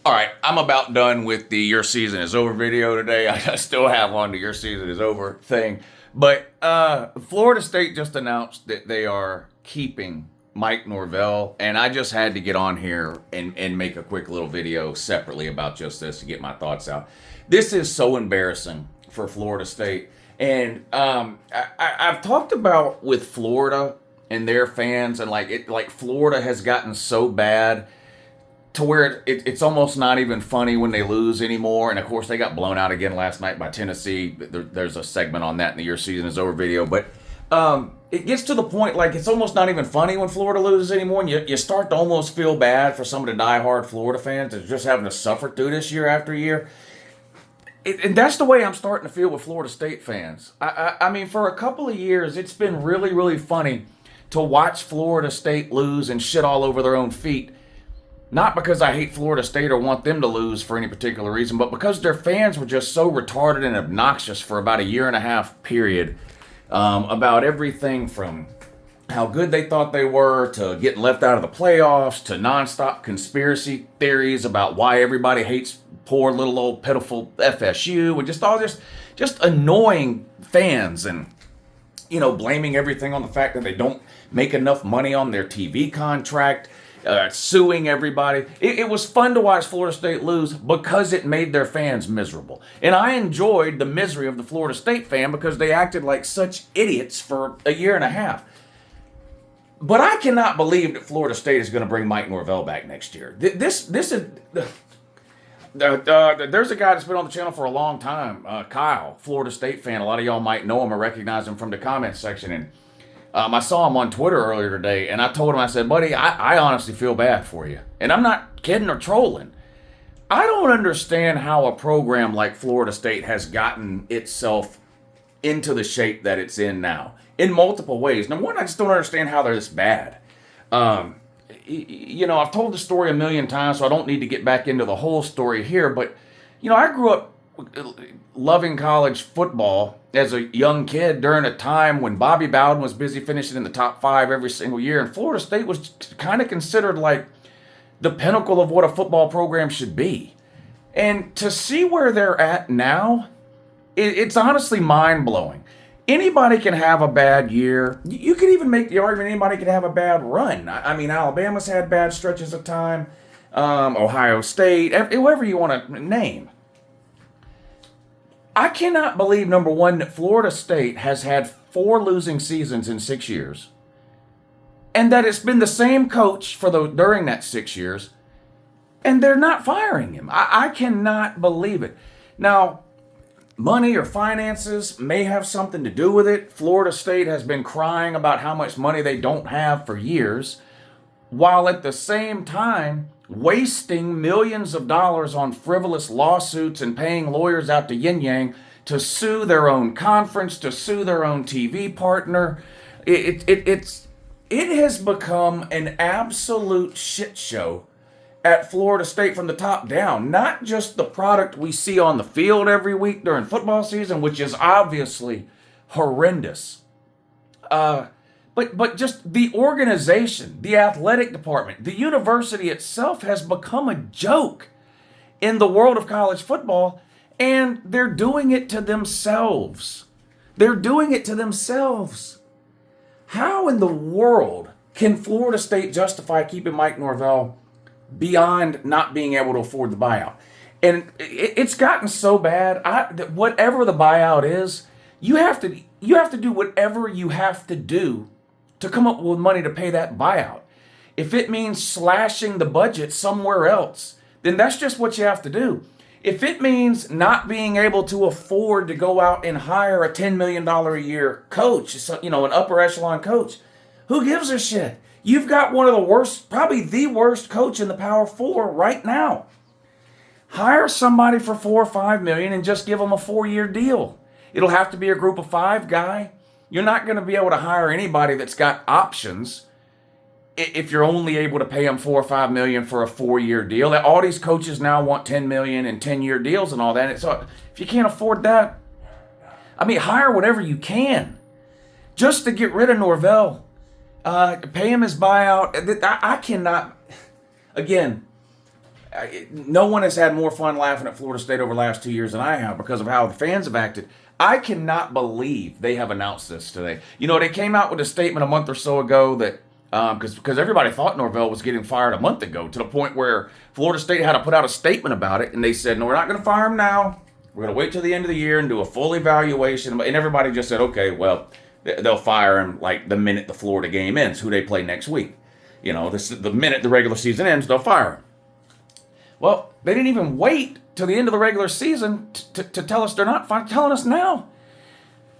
All right, I'm about done with the "Your Season Is Over" video today. I still have on the "Your Season Is Over" thing. But Florida State just announced that they are keeping Mike Norvell, and I just had to get on here and make a quick little video separately about just this to get my thoughts out. This is so embarrassing for Florida State. And I've talked about with Florida and their fans, and like Florida has gotten so bad to where it's almost not even funny when they lose anymore. And of course, they got blown out again last night by Tennessee. There's a segment on that in the "Your Season Is Over" video. But it gets to the point like it's almost not even funny when Florida loses anymore. And you start to almost feel bad for some of the diehard Florida fans that are just having to suffer through this year after year. And that's the way I'm starting to feel with Florida State fans. I mean, for a couple of years, it's been really, really funny to watch Florida State lose and shit all over their own feet. Not because I hate Florida State or want them to lose for any particular reason, but because their fans were just so retarded and obnoxious for about a year and a half period about everything from how good they thought they were to getting left out of the playoffs to nonstop conspiracy theories about why everybody hates poor little old pitiful FSU and just all just annoying fans and blaming everything on the fact that they don't make enough money on their TV contract. Suing everybody. It was fun to watch Florida State lose because it made their fans miserable. And I enjoyed the misery of the Florida State fan because they acted like such idiots for a year and a half. But I cannot believe that Florida State is going to bring Mike Norvell back next year. This is... there's a guy that's been on the channel for a long time, Kyle, Florida State fan. A lot of y'all might know him or recognize him from the comment section. And I saw him on Twitter earlier today, and I told him, I said, buddy, I honestly feel bad for you. And I'm not kidding or trolling. I don't understand how a program like Florida State has gotten itself into the shape that it's in now, in multiple ways. Number one, I just don't understand how they're this bad. I've told the story a million times, so I don't need to get back into the whole story here. But, I grew up loving college football as a young kid during a time when Bobby Bowden was busy finishing in the top 5 every single year, and Florida State was kind of considered like the pinnacle of what a football program should be. And to see where they're at now, it's honestly mind-blowing. Anybody can have a bad year. You could even make the argument anybody can have a bad run. I mean, Alabama's had bad stretches of time, Ohio State, whoever you want to name. I cannot believe, number one, that Florida State has had 4 losing seasons in 6 years, and that it's been the same coach during that 6 years, and they're not firing him. I cannot believe it. Now, money or finances may have something to do with it. Florida State has been crying about how much money they don't have for years, while at the same time wasting millions of dollars on frivolous lawsuits and paying lawyers out to yin yang to sue their own conference, to sue their own TV partner. It has become an absolute shit show at Florida State from the top down. Not just the product we see on the field every week during football season, which is obviously horrendous. But just the organization, the athletic department, the university itself has become a joke in the world of college football, and they're doing it to themselves. They're doing it to themselves. How in the world can Florida State justify keeping Mike Norvell beyond not being able to afford the buyout? And it's gotten so bad that whatever the buyout is, you have to do whatever you have to do to come up with money to pay that buyout. If it means slashing the budget somewhere else, then that's just what you have to do. If it means not being able to afford to go out and hire a $10 million a year coach, an upper echelon coach, who gives a shit? You've got one of the worst, probably the worst coach in the Power 4 right now. Hire somebody for $4 or $5 million and just give them a 4-year deal. It'll have to be a group of 5 guy. You're not going to be able to hire anybody that's got options if you're only able to pay them $4 or $5 million for a 4-year deal. All these coaches now want $10 million and 10-year deals and all that. And so if you can't afford that, hire whatever you can just to get rid of Norvell. Pay him his buyout. I cannot. Again, No one has had more fun laughing at Florida State over the last 2 years than I have because of how the fans have acted. I cannot believe they have announced this today. They came out with a statement a month or so ago that because everybody thought Norvell was getting fired a month ago, to the point where Florida State had to put out a statement about it, and they said, no, we're not going to fire him now. We're going to wait till the end of the year and do a full evaluation. And everybody just said, okay, well, they'll fire him like the minute the Florida game ends, who they play next week. The minute the regular season ends, they'll fire him. Well, they didn't even wait till the end of the regular season to tell us they're not telling us now.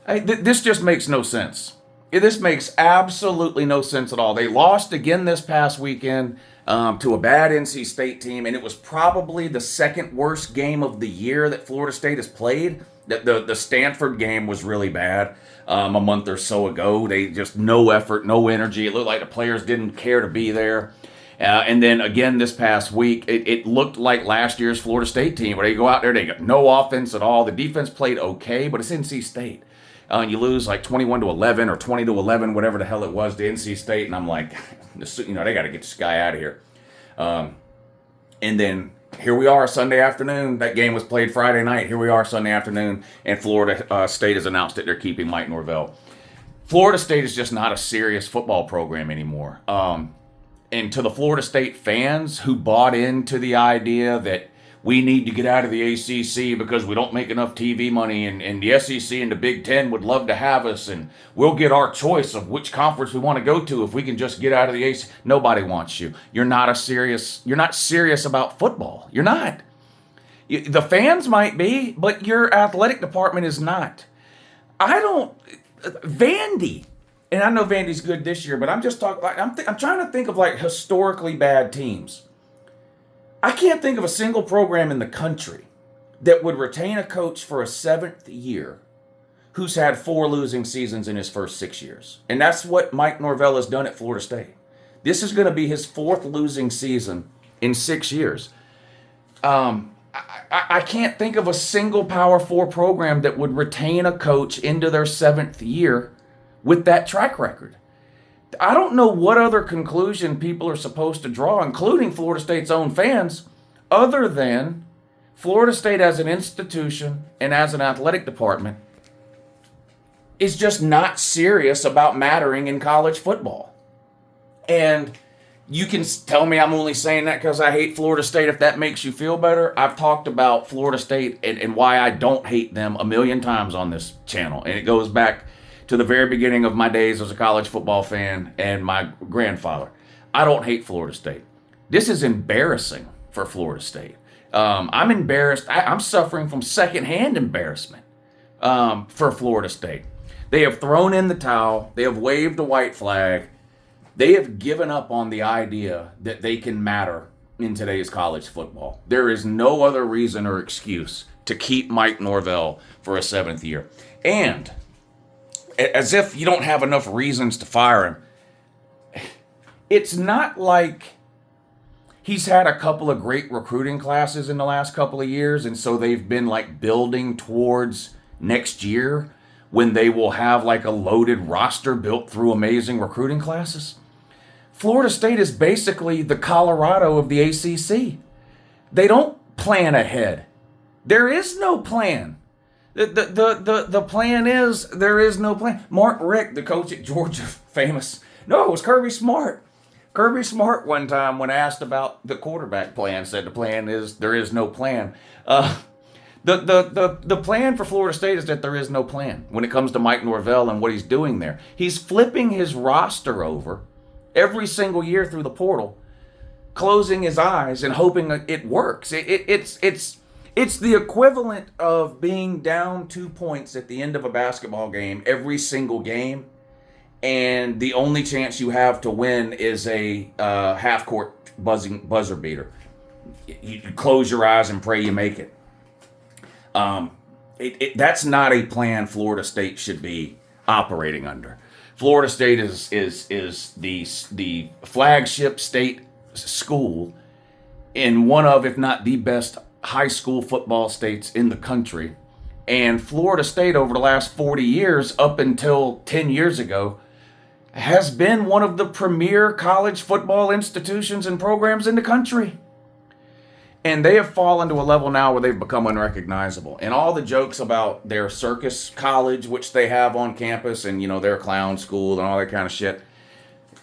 This just makes no sense. This makes absolutely no sense at all. They lost again this past weekend to a bad NC State team, and it was probably the second worst game of the year that Florida State has played. The Stanford game was really bad a month or so ago. They just no effort, no energy. It looked like the players didn't care to be there. And then again this past week, it looked like last year's Florida State team, where they go out there, they got no offense at all. The defense played okay, but it's NC State. You lose like 21-11 or 20-11, whatever the hell it was, to NC State, and I'm like, they got to get this guy out of here. And then here we are Sunday afternoon. That game was played Friday night. Here we are Sunday afternoon, and Florida State has announced that they're keeping Mike Norvell. Florida State is just not a serious football program anymore. And to the Florida State fans who bought into the idea that we need to get out of the ACC because we don't make enough TV money, and the SEC and the Big Ten would love to have us, and we'll get our choice of which conference we want to go to if we can just get out of the ACC. Nobody wants you. You're not serious about football. You're not. The fans might be, but your athletic department is not. Vandy, and I know Vandy's good this year, but I'm just talking. I'm trying to think of like historically bad teams. I can't think of a single program in the country that would retain a coach for a 7th year who's had 4 losing seasons in his first 6 years. And that's what Mike Norvell has done at Florida State. This is going to be his 4th losing season in 6 years. I can't think of a single Power 4 program that would retain a coach into their 7th year with that track record. I don't know what other conclusion people are supposed to draw, including Florida State's own fans, other than Florida State as an institution and as an athletic department is just not serious about mattering in college football. And you can tell me I'm only saying that because I hate Florida State if that makes you feel better. I've talked about Florida State and why I don't hate them a million times on this channel. And it goes back to the very beginning of my days as a college football fan and my grandfather. I don't hate Florida State. This is embarrassing for Florida State. I'm embarrassed. I'm suffering from secondhand embarrassment for Florida State. They have thrown in the towel. They have waved a white flag. They have given up on the idea that they can matter in today's college football. There is no other reason or excuse to keep Mike Norvell for a 7th year. And as if you don't have enough reasons to fire him, it's not like he's had a couple of great recruiting classes in the last couple of years, and so they've been like building towards next year when they will have like a loaded roster built through amazing recruiting classes. Florida State is basically the Colorado of the ACC. They don't plan ahead. There is no plan. The plan is there is no plan. Mark Richt, the coach at Georgia, famous. No, it was Kirby Smart. Kirby Smart one time when asked about the quarterback plan said the plan is there is no plan. The plan for Florida State is that there is no plan when it comes to Mike Norvell and what he's doing there. He's flipping his roster over every single year through the portal, closing his eyes and hoping it works. It's the equivalent of being down 2 points at the end of a basketball game every single game, and the only chance you have to win is a half-court buzzer beater. You close your eyes and pray you make it. That's not a plan Florida State should be operating under. Florida State is the flagship state school in one of, if not the best, high school football states in the country. And Florida State over the last 40 years, up until 10 years ago, has been one of the premier college football institutions and programs in the country. And they have fallen to a level now where they've become unrecognizable. And all the jokes about their circus college, which they have on campus, and, their clown school and all that kind of shit,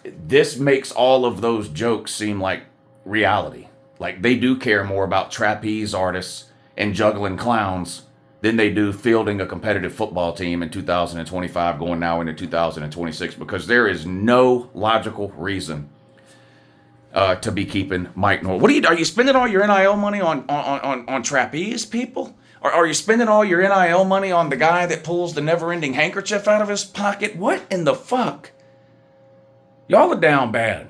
this makes all of those jokes seem like reality. Like, they do care more about trapeze artists and juggling clowns than they do fielding a competitive football team in 2025 going now into 2026, because there is no logical reason to be keeping Mike Norvell. Are you spending all your NIL money on trapeze people? Or are you spending all your NIL money on the guy that pulls the never-ending handkerchief out of his pocket? What in the fuck? Y'all are down bad.